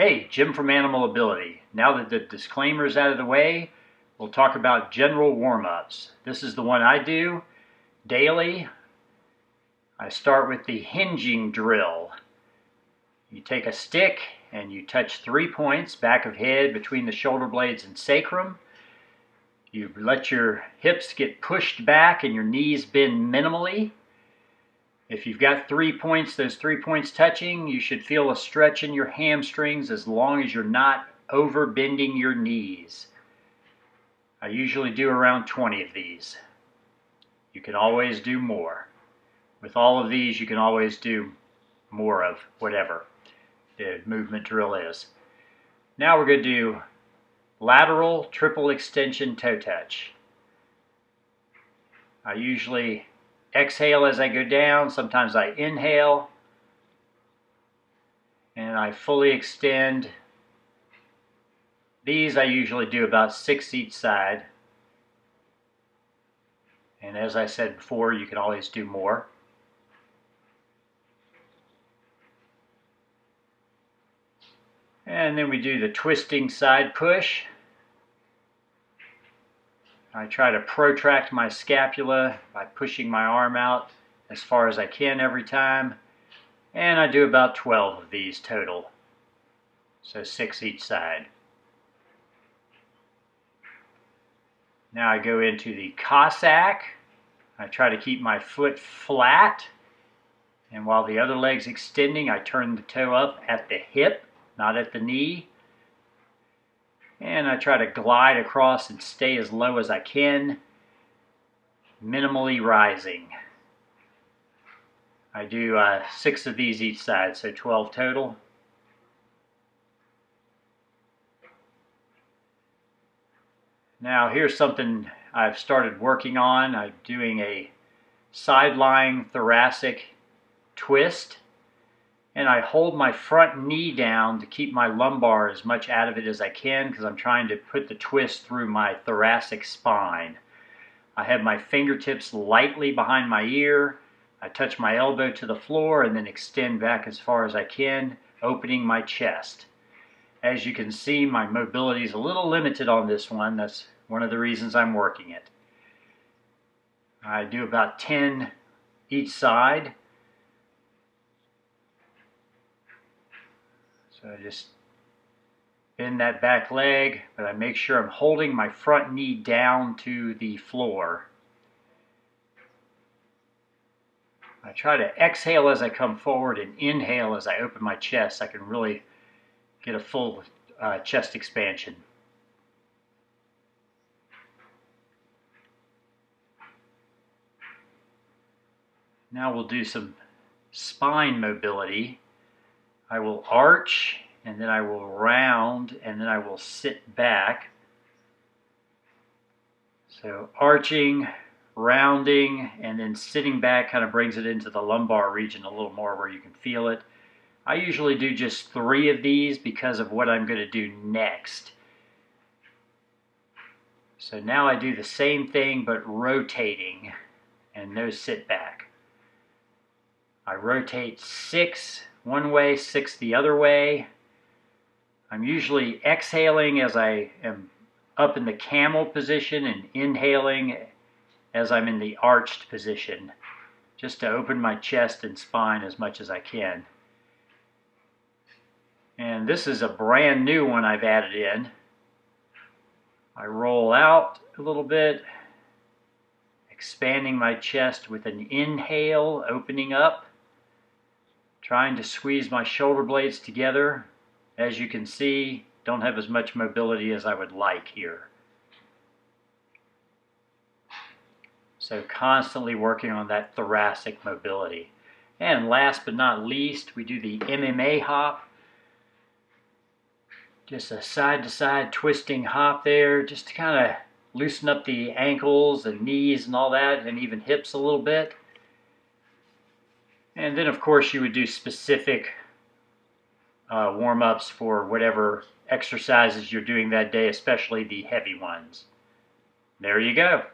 Hey, Jim from Animal Ability. Now that the disclaimer is out of the way, we'll talk about general warm-ups. This is the one I do daily. I start with the hinging drill. You take a stick and you touch 3 points, back of head, between the shoulder blades and sacrum. You let your hips get pushed back and your knees bend minimally. If you've got 3 points, those 3 points touching, you should feel a stretch in your hamstrings as long as you're not over bending your knees. I usually do around 20 of these. You can always do more. With all of these, you can always do more of whatever the movement drill is. Now we're going to do lateral triple extension toe touch. I usually exhale as I go down. Sometimes I inhale and I fully extend. These I usually do about 6 each side. And as I said before, you can always do more. And then we do the twisting side push. I try to protract my scapula by pushing my arm out as far as I can every time. And I do about 12 of these total. So 6 each side. Now I go into the Cossack. I try to keep my foot flat. And while the other leg's extending, I turn the toe up at the hip, not at the knee. And I try to glide across and stay as low as I can, minimally rising. I do 6 of these each side, so 12 total. Now here's something I've started working on. I'm doing a side-lying thoracic twist. And I hold my front knee down to keep my lumbar as much out of it as I can because I'm trying to put the twist through my thoracic spine. I have my fingertips lightly behind my ear. I touch my elbow to the floor and then extend back as far as I can, opening my chest. As you can see, my mobility is a little limited on this one. That's one of the reasons I'm working it. I do about 10 each side. So I just bend that back leg, but I make sure I'm holding my front knee down to the floor. I try to exhale as I come forward and inhale as I open my chest so I can really get a full chest expansion. Now we'll do some spine mobility. I will arch, and then I will round, and then I will sit back. So arching, rounding, and then sitting back kind of brings it into the lumbar region a little more where you can feel it. I usually do just 3 of these because of what I'm going to do next. So now I do the same thing but rotating and no sit back. I rotate 6 one way, 6 the other way. I'm usually exhaling as I am up in the camel position and inhaling as I'm in the arched position, just to open my chest and spine as much as I can. And this is a brand new one I've added in. I roll out a little bit, expanding my chest with an inhale, opening up. Trying to squeeze my shoulder blades together. As you can see, don't have as much mobility as I would like here. So constantly working on that thoracic mobility. And last but not least, we do the MMA hop. Just a side-to-side twisting hop there, just to kind of loosen up the ankles and knees and all that, and even hips a little bit. And then, of course, you would do specific warm-ups for whatever exercises you're doing that day, especially the heavy ones. There you go.